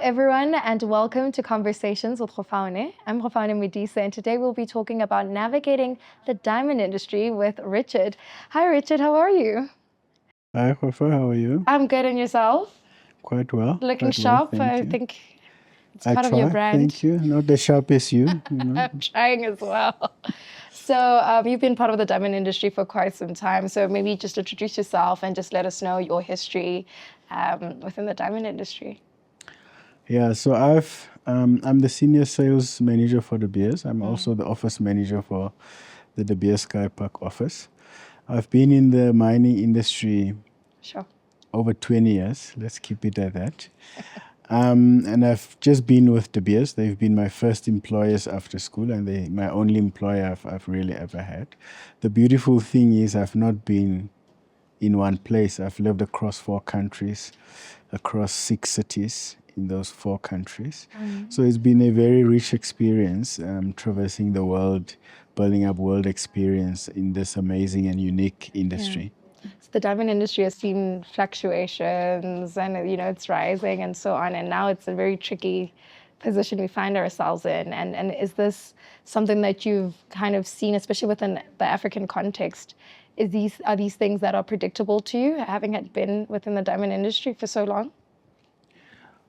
everyone, and welcome to Conversations with Gofaune. I'm Gofaune Medisa, and today we'll be talking about navigating the diamond industry with Richard. Hi, Richard, how are you? Hi, Rafa, how are you? I'm good, and yourself? Quite well, Looking sharp, thank I you. think it's I part of your try, thank brand. you. Not as sharp as you, I'm trying as well. So, you've been part of the diamond industry for quite some time, so maybe just introduce yourself and just let us know your history within the diamond industry. Yeah, so I'm the senior sales manager for De Beers. I'm also the office manager for the De Beers Sky Park office. I've been in the mining industry Sure. over 20 years. Let's keep it at that. And I've just been with De Beers. They've been my first employers after school, and they my only employer I've really ever had. The beautiful thing is I've not been in one place. I've lived across 4 countries, across 6 cities in those 4 countries. So it's been a very rich experience traversing the world, building up world experience in this amazing and unique industry. So the diamond industry has seen fluctuations and it's rising and so on, and now it's a very tricky position we find ourselves in. And is this something that you've kind of seen, especially within the African context? Are these things that are predictable to you, having had been within the diamond industry for so long?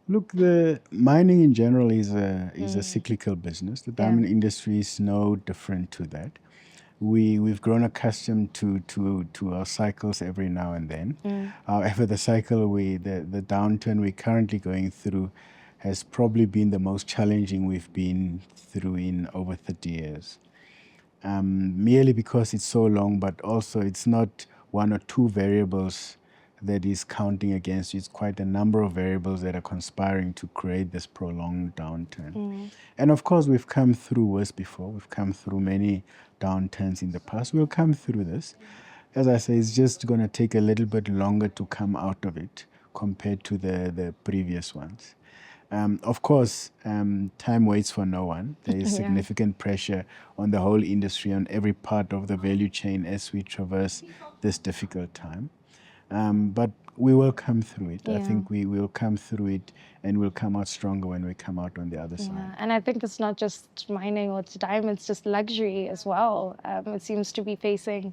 Look, the mining in general is a cyclical business. The diamond industry is no different to that. We've grown accustomed to our cycles every now and then. However, the downturn we're currently going through has probably been the most challenging we've been through in over 30 years. Merely because it's so long, but also it's not one or two variables that is counting against you. It's quite a number of variables that are conspiring to create this prolonged downturn. And of course, we've come through worse before. We've come through many downturns in the past. We'll come through this. As I say, it's just going to take a little bit longer to come out of it compared to the previous ones. Of course, time waits for no one. There is significant pressure on the whole industry, on every part of the value chain as we traverse this difficult time. But we will come through it. I think we will come through it, and we'll come out stronger when we come out on the other side. And I think it's not just mining or it's diamonds, just luxury as well. It seems to be facing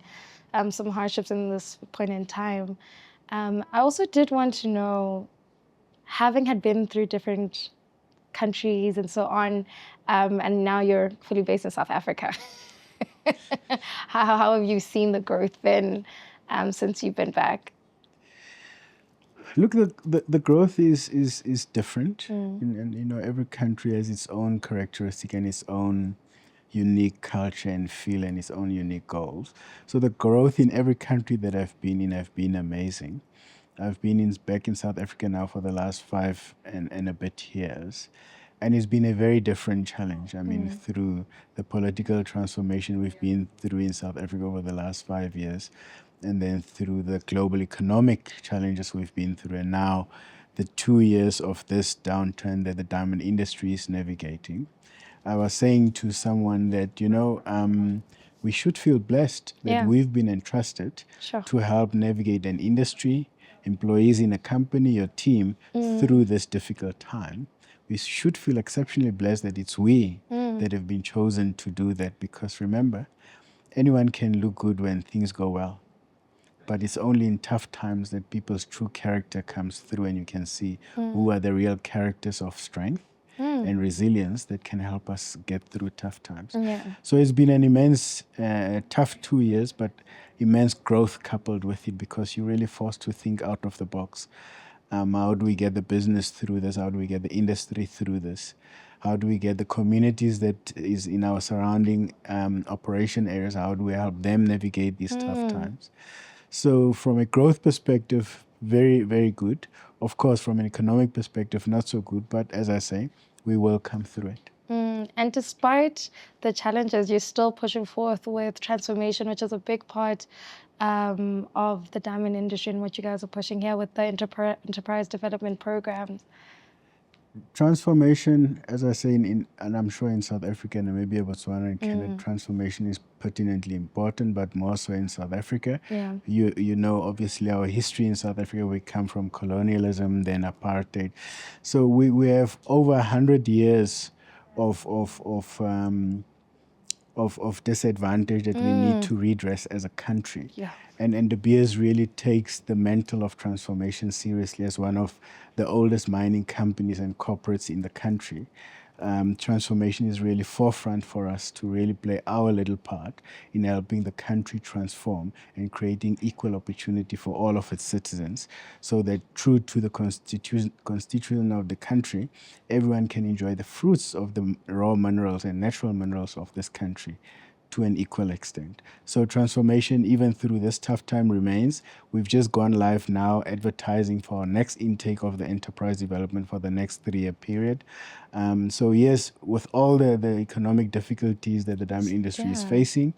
some hardships in this point in time. I also did want to know, having had been through different countries and so on, and now you're fully based in South Africa, how have you seen the growth then since you've been back? Look, the growth is different, and every country has its own characteristic and its own unique culture and feel and its own unique goals. So the growth in every country that I've been in have been amazing. I've been back in South Africa now for the last 5 and a bit years. And it's been a very different challenge. I mean, through the political transformation we've been through in South Africa over the last 5 years, and then through the global economic challenges we've been through, and now the 2 years of this downturn that the diamond industry is navigating. I was saying to someone that, we should feel blessed that we've been entrusted to help navigate an industry, employees in a company, your team, through this difficult time. We should feel exceptionally blessed that it's we that have been chosen to do that, because remember, anyone can look good when things go well. But it's only in tough times that people's true character comes through, and you can see who are the real characters of strength and resilience that can help us get through tough times. So it's been an immense, tough 2 years, but immense growth coupled with it, because you're really forced to think out of the box. How do we get the business through this? How do we get the industry through this? How do we get the communities that is in our surrounding operation areas? How do we help them navigate these tough times? So from a growth perspective, very, very good. Of course, from an economic perspective, not so good. But as I say, we will come through it. And despite the challenges, you're still pushing forth with transformation, which is a big part of the diamond industry and what you guys are pushing here with the enterprise development programs. Transformation, as I say, and I'm sure in South Africa, Namibia, Botswana, and Canada, transformation is pertinently important, but more so in South Africa. Yeah. You know, obviously, our history in South Africa, we come from colonialism, then apartheid. So we have over 100 years of, of, of, um, of disadvantage that we need to redress as a country. Yeah. And De Beers really takes the mantle of transformation seriously as one of the oldest mining companies and corporates in the country. Transformation is really forefront for us to really play our little part in helping the country transform and creating equal opportunity for all of its citizens, so that true to the constitution of the country, everyone can enjoy the fruits of the raw minerals and natural minerals of this country to an equal extent. So transformation, even through this tough time, remains. We've just gone live now advertising for our next intake of the enterprise development for the next 3-year period. So yes, with all the economic difficulties that the diamond industry is facing,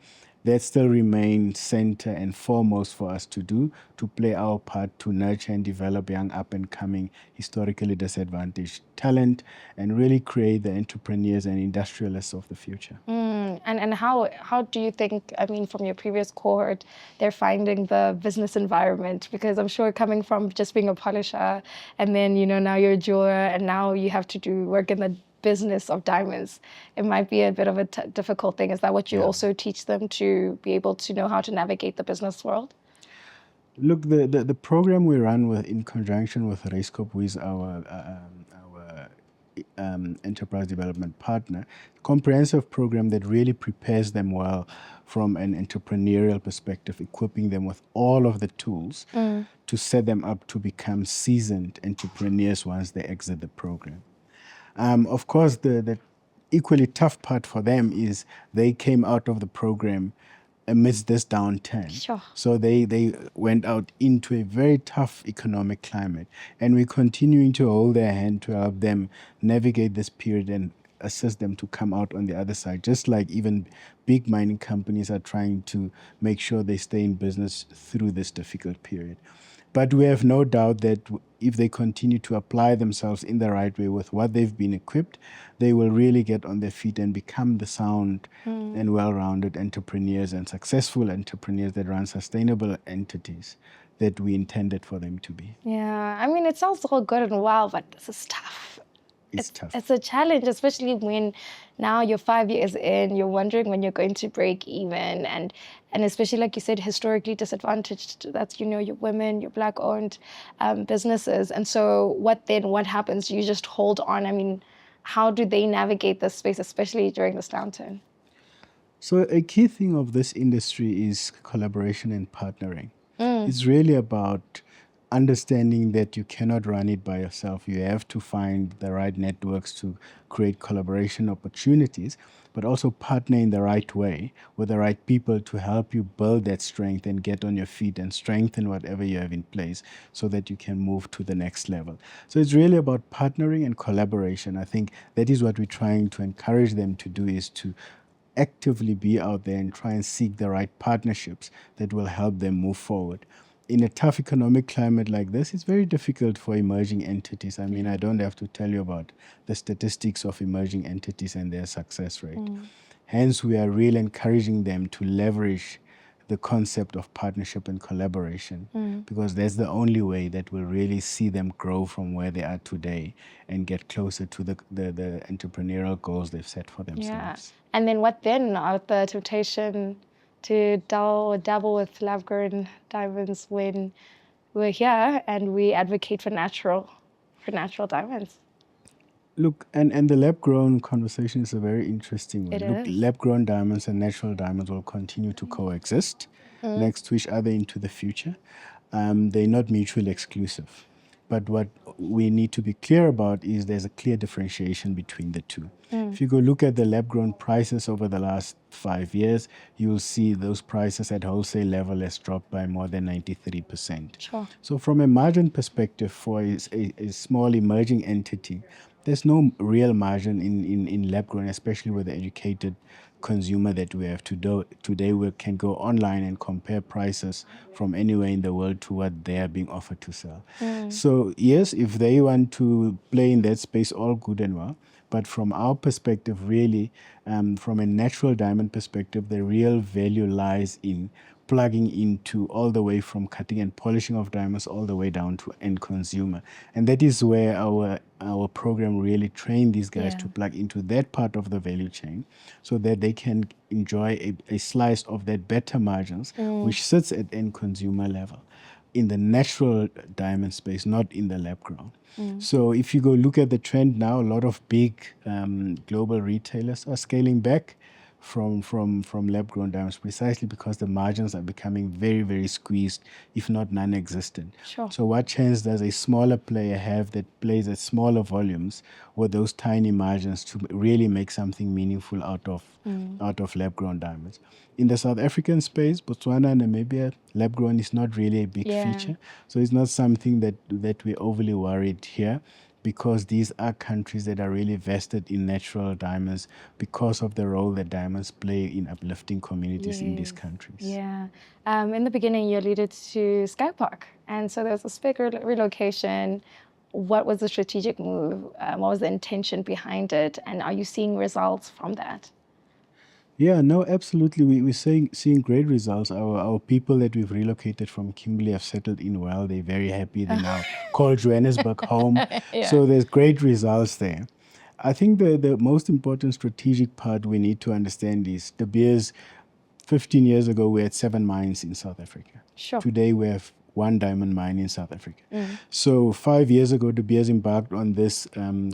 that still remains center and foremost for us to do, to play our part to nurture and develop young up-and-coming, historically disadvantaged talent, and really create the entrepreneurs and industrialists of the future. And how do you think, I mean, from your previous cohort, they're finding the business environment? Because I'm sure coming from just being a polisher, and then, now you're a jeweler, and now you have to work in the business of diamonds, it might be a bit of a difficult thing. Is that what you also teach them, to be able to know how to navigate the business world? Look, the program we run with in conjunction with Racecorp, who is our enterprise development partner, comprehensive program that really prepares them well from an entrepreneurial perspective, equipping them with all of the tools to set them up to become seasoned entrepreneurs once they exit the program. Of course, the equally tough part for them is they came out of the program amidst this downturn. Sure. So they went out into a very tough economic climate. And we're continuing to hold their hand to help them navigate this period and assist them to come out on the other side, just like even big mining companies are trying to make sure they stay in business through this difficult period. But we have no doubt that if they continue to apply themselves in the right way with what they've been equipped, they will really get on their feet and become the sound and well-rounded entrepreneurs and successful entrepreneurs that run sustainable entities that we intended for them to be. Yeah, I mean, it sounds all good and well, but this is tough. It's tough. It's a challenge, especially when now you're 5 years in, you're wondering when you're going to break even, and especially, like you said, historically disadvantaged. That's, your women, your Black-owned businesses. And so what happens? You just hold on. I mean, how do they navigate this space, especially during this downturn? So a key thing of this industry is collaboration and partnering. It's really about understanding that you cannot run it by yourself. You have to find the right networks to create collaboration opportunities, but also partner in the right way with the right people to help you build that strength and get on your feet and strengthen whatever you have in place so that you can move to the next level. So it's really about partnering and collaboration. I think that is what we're trying to encourage them to do, is to actively be out there and try and seek the right partnerships that will help them move forward. In a tough economic climate like this, it's very difficult for emerging entities. I mean, I don't have to tell you about the statistics of emerging entities and their success rate. Hence, we are really encouraging them to leverage the concept of partnership and collaboration, because that's the only way that will really see them grow from where they are today and get closer to the entrepreneurial goals they've set for themselves. Yeah. And then what then? The temptation to dabble with lab-grown diamonds when we're here and we advocate for natural diamonds. Look, and the lab-grown conversation is a very interesting one. It is. Lab-grown diamonds and natural diamonds will continue to coexist next to each other into the future. They're not mutually exclusive. But what we need to be clear about is there's a clear differentiation between the two. If you go look at the lab-grown prices over the last 5 years, you'll see those prices at wholesale level has dropped by more than 93%. Sure. So from a margin perspective, for a small emerging entity, there's no real margin in lab grown, especially with the educated consumer that we have today. We can go online and compare prices from anywhere in the world to what they are being offered to sell. So yes, if they want to play in that space, all good and well. But from our perspective, really, from a natural diamond perspective, the real value lies in plugging into all the way from cutting and polishing of diamonds all the way down to end consumer. And that is where our program really train these guys to plug into that part of the value chain so that they can enjoy a slice of that better margins, which sits at end consumer level in the natural diamond space, not in the lab grown. So if you go look at the trend now, a lot of big global retailers are scaling back from lab grown diamonds precisely because the margins are becoming very, very squeezed, if not non-existent. Sure. So what chance does a smaller player have that plays at smaller volumes with those tiny margins to really make something meaningful out of lab grown diamonds? In the South African space, Botswana and Namibia, lab grown is not really a big feature. So it's not something that we're overly worried here, because these are countries that are really vested in natural diamonds because of the role that diamonds play in uplifting communities in these countries. Yeah. In the beginning, you alluded to Sky Park. And so there was a big relocation. What was the strategic move? What was the intention behind it? And are you seeing results from that? Yeah, no, absolutely. We're seeing great results. Our people that we've relocated from Kimberley have settled in well. They're very happy. They now call Johannesburg home. So there's great results there. I think the most important strategic part we need to understand is De Beers. 15 years ago, we had 7 mines in South Africa. Sure. Today, we have 1 diamond mine in South Africa. So 5 years ago, De Beers embarked on this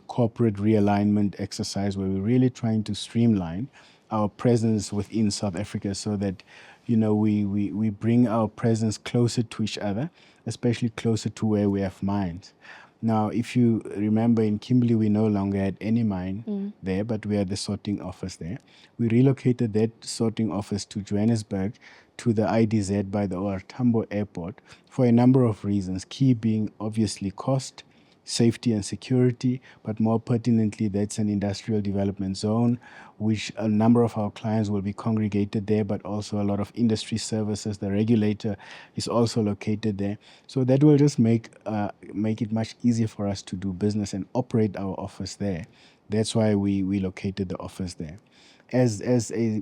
corporate realignment exercise where we're really trying to streamline our presence within South Africa so that, we bring our presence closer to each other, especially closer to where we have mines. Now, if you remember, in Kimberley, we no longer had any mine there, but we had the sorting office there. We relocated that sorting office to Johannesburg, to the IDZ by the OR Tambo Airport, for a number of reasons, key being obviously cost, safety and security, but more pertinently, that's an industrial development zone, which a number of our clients will be congregated there, but also a lot of industry services. The regulator is also located there. So that will just make it much easier for us to do business and operate our office there. That's why we located the office there. As a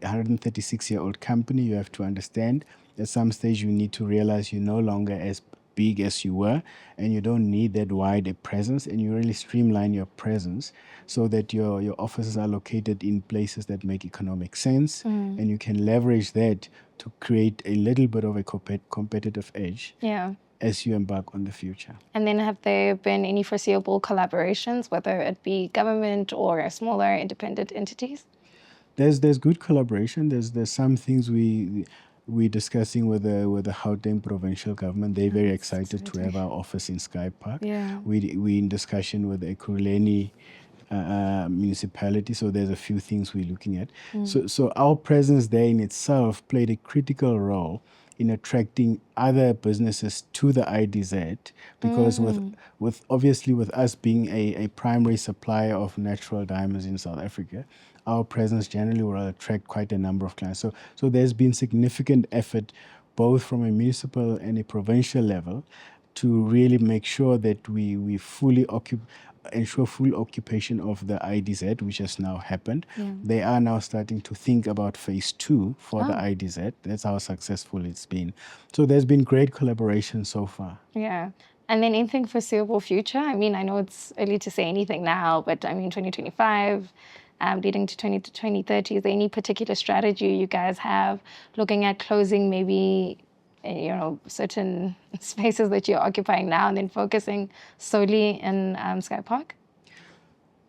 136-year-old company, you have to understand at some stage you need to realize you're no longer as big as you were, and you don't need that wide a presence, and you really streamline your presence so that your offices are located in places that make economic sense, and you can leverage that to create a little bit of a competitive edge as you embark on the future. And then have there been any foreseeable collaborations, whether it be government or smaller independent entities? There's good collaboration. There's some things we're discussing with the Gauteng provincial government. They're very excited to have our office in Sky Park. We're in discussion with the Ekurhuleni municipality, so there's a few things we're looking at. So our presence there in itself played a critical role in attracting other businesses to the IDZ, because with obviously with us being a primary supplier of natural diamonds in South Africa, our presence generally will attract quite a number of clients. So there's been significant effort both from a municipal and a provincial level to really make sure that we fully ensure full occupation of the IDZ, which has now happened. They are now starting to think about phase 2 for the IDZ. That's how successful it's been. So there's been great collaboration so far. Yeah. And then anything foreseeable future? I mean, I know it's early to say anything now, but I mean, 2025, leading to 2030, is there any particular strategy you guys have looking at closing maybe certain spaces that you're occupying now and then focusing solely in Sky Park?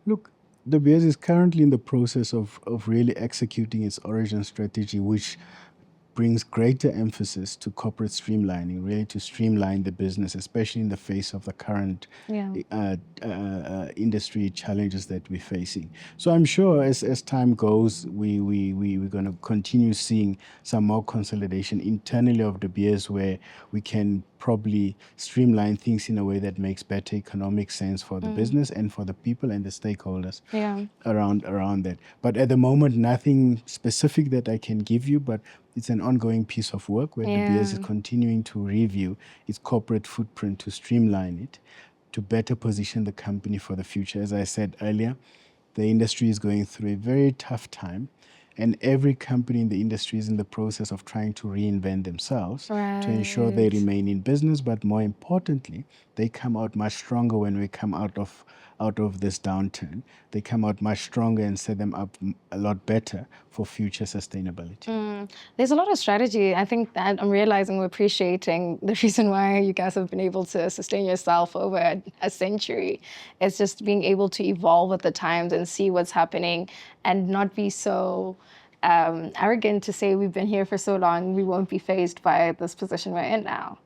Look, De Beers is currently in the process of really executing its origin strategy, which brings greater emphasis to corporate streamlining, really to streamline the business, especially in the face of the current industry challenges that we're facing. So I'm sure as time goes, we're going to continue seeing some more consolidation internally of De Beers, where we can probably streamline things in a way that makes better economic sense for the business and for the people and the stakeholders Yeah. around that. But at the moment, nothing specific that I can give you, but it's an ongoing piece of work where De Beers is Yeah. continuing to review its corporate footprint to streamline it, to better position the company for the future. As I said earlier, the industry is going through a very tough time, and every company in the industry is in the process of trying to reinvent themselves to ensure they Right. remain in business, but more importantly, they come out much stronger when we come out of this downturn. They come out much stronger and set them up a lot better for future sustainability. There's a lot of strategy. I think that I'm realizing we're appreciating the reason why you guys have been able to sustain yourself over a century. It's just being able to evolve with the times and see what's happening and not be so arrogant to say we've been here for so long, we won't be faced by this position we're in now.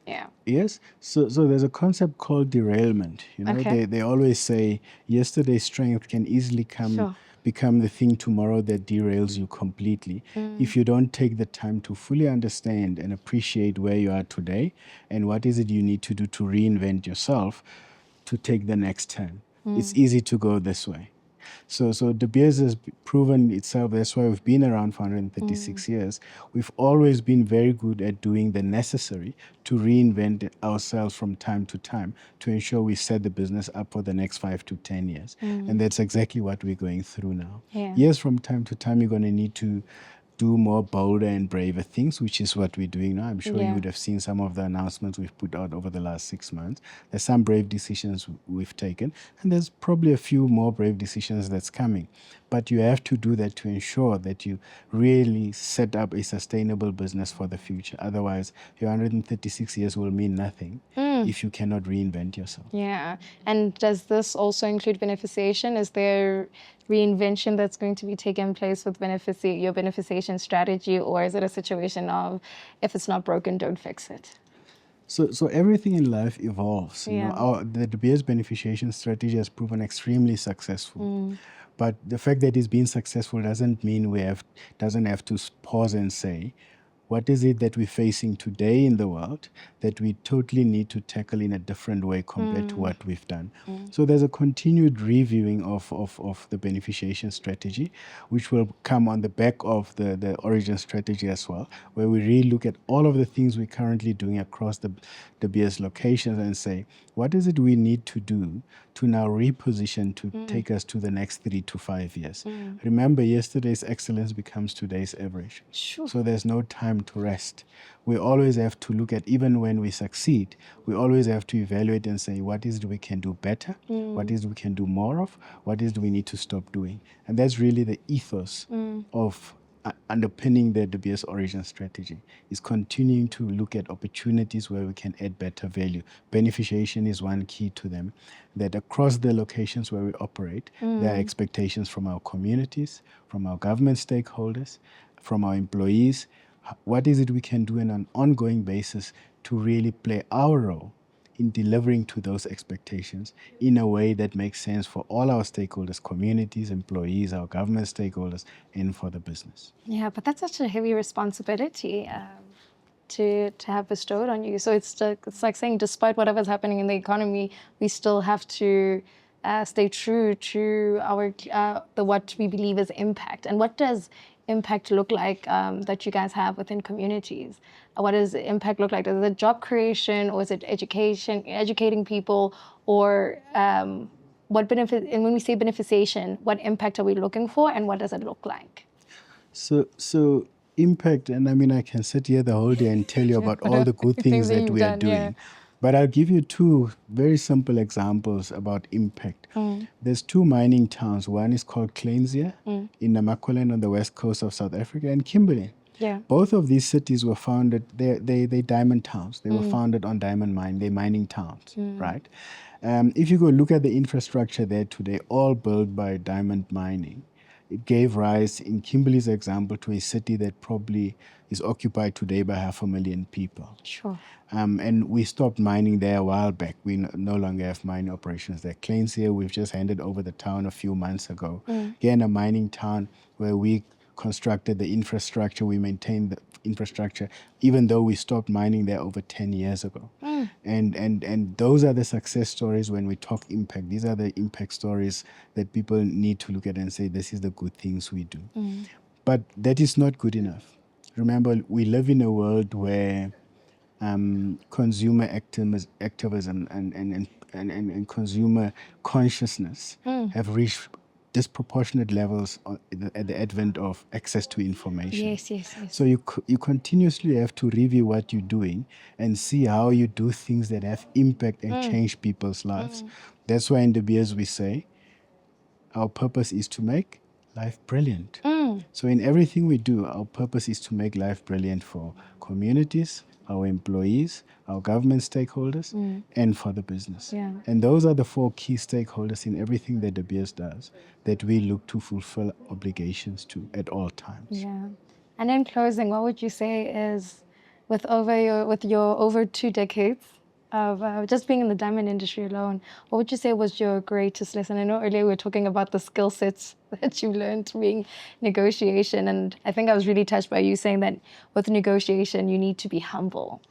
Yeah. Yes. So there's a concept called derailment. You know, Okay. they always say yesterday's strength can easily Sure. become the thing tomorrow that derails you completely if you don't take the time to fully understand and appreciate where you are today and what is it you need to do to reinvent yourself to take the next turn. It's easy to go this way. So De Beers has proven itself. That's why we've been around for 136 years. We've always been very good at doing the necessary to reinvent ourselves from time to time to ensure we set the business up for the next 5 to 10 years. And that's exactly what we're going through now. Yeah. Yes, from time to time, you're going to need to do more bolder and braver things, which is what we're doing now. I'm sure you Yeah. would have seen some of the announcements we've put out over the last 6 months. There's some brave decisions we've taken, and there's probably a few more brave decisions that's coming. But you have to do that to ensure that you really set up a sustainable business for the future. Otherwise, your 136 years will mean nothing if you cannot reinvent yourself. Yeah. And does this also include beneficiation? Is there reinvention that's going to be taking place with your beneficiation strategy, or is it a situation of if it's not broken, don't fix it? So everything in life evolves. You know, Yeah. the De Beers beneficiation strategy has proven extremely successful. But the fact that it's been successful doesn't mean doesn't have to pause and say, what is it that we're facing today in the world that we totally need to tackle in a different way compared to what we've done? So there's a continued reviewing of the beneficiation strategy, which will come on the back of the origin strategy as well, where we really look at all of the things we're currently doing across the BS locations and say, what is it we need to do to now reposition to take us to the next 3 to 5 years? Remember, yesterday's excellence becomes today's average. Sure. So there's no time to rest. We always have to look at, even when we succeed, we always have to evaluate and say, what is it we can do better? What is it we can do more of? What is it we need to stop doing? And that's really the ethos of underpinning the BS origin strategy, is continuing to look at opportunities where we can add better value. Beneficiation is one key to them, that across the locations where we operate, there are expectations from our communities, from our government stakeholders, from our employees. What is it we can do on an ongoing basis to really play our role in delivering to those expectations in a way that makes sense for all our stakeholders, communities, employees, our government stakeholders, and for the business. Yeah, but that's such a heavy responsibility to have bestowed on you. So it's like saying, despite whatever's happening in the economy, we still have to stay true to our what we believe is impact. And what does impact look like that you guys have within communities? What does impact look like? Is it job creation, or is it education, educating people, or what benefit? And when we say beneficiation, what impact are we looking for, and what does it look like? So impact, and I mean, I can sit here the whole day and tell you about all the good things that you've we are done, yeah. doing. But I'll give you two very simple examples about impact. There's two mining towns. One is called Kleinzia in Namaqualand on the west coast of South Africa, and Kimberley. Yeah. Both of these cities were founded, they diamond towns. They were founded on diamond mine. They're mining towns, right? If you go look at the infrastructure there today, all built by diamond mining, it gave rise, in Kimberley's example, to a city that probably is occupied today by 500,000 people. Sure. And we stopped mining there a while back. We no longer have mining operations there. Kleinzia, we've just handed over the town a few months ago. Again, a mining town where we constructed the infrastructure, we maintained the infrastructure, even though we stopped mining there over 10 years ago. And those are the success stories when we talk impact. These are the impact stories that people need to look at and say, this is the good things we do. But that is not good enough. Remember, we live in a world where consumer activism and consumer consciousness have reached disproportionate levels at the advent of access to information. Yes, yes, yes. So you continuously have to review what you're doing and see how you do things that have impact and change people's lives. That's why in the beers we say, our purpose is to make life brilliant. So in everything we do, our purpose is to make life brilliant for communities, our employees, our government stakeholders, and for the business. Yeah. And those are the four key stakeholders in everything that De Beers does that we look to fulfill obligations to at all times. Yeah. And in closing, what would you say is, with your over 2 decades of just being in the diamond industry alone, what would you say was your greatest lesson? I know earlier we were talking about the skill sets that you learned being negotiation, and I think I was really touched by you saying that with negotiation you need to be humble.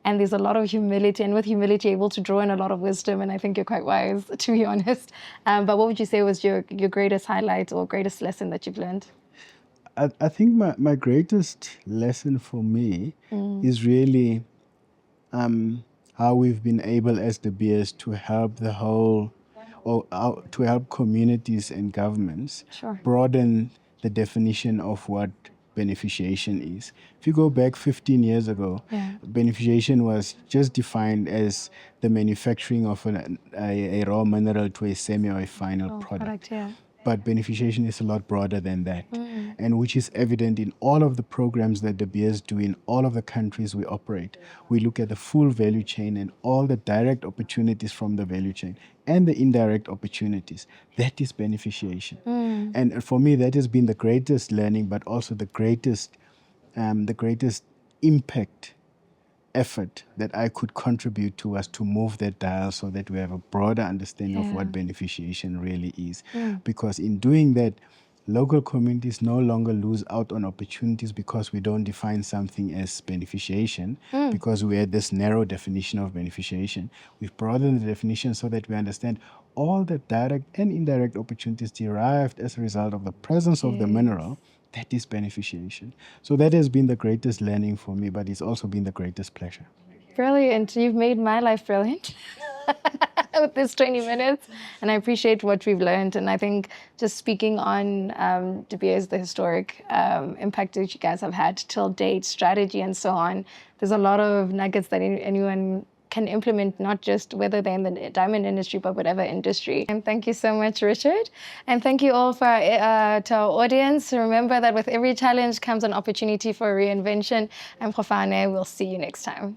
And there's a lot of humility, and with humility, you're able to draw in a lot of wisdom. And I think you're quite wise, to be honest. But what would you say was your greatest highlight or greatest lesson that you've learned? I think my greatest lesson for me is really how we've been able as De Beers to help the whole, or to help communities and governments broaden the definition of what beneficiation is. If you go back 15 years ago, beneficiation was just defined as the manufacturing of a raw mineral to a semi or a final product. But beneficiation is a lot broader than that, and which is evident in all of the programs that De Beers do in all of the countries we operate. We look at the full value chain and all the direct opportunities from the value chain and the indirect opportunities. That is beneficiation. And for me, that has been the greatest learning, but also the greatest impact effort that I could contribute to was to move that dial so that we have a broader understanding of what beneficiation really is. Because in doing that, local communities no longer lose out on opportunities because we don't define something as beneficiation, because we had this narrow definition of beneficiation. We've broadened the definition so that we understand all the direct and indirect opportunities derived as a result of the presence of the mineral. That is beneficiation. So that has been the greatest learning for me, but it's also been the greatest pleasure. Brilliant. You've made my life brilliant with this 20 minutes. And I appreciate what we've learned. And I think just speaking on De Beers, the historic impact that you guys have had till date, strategy and so on, there's a lot of nuggets that anyone can implement, not just whether they're in the diamond industry, but whatever industry. And thank you so much, Richard. And thank you all to our audience. Remember that with every challenge comes an opportunity for reinvention. I'm Profane. We'll see you next time.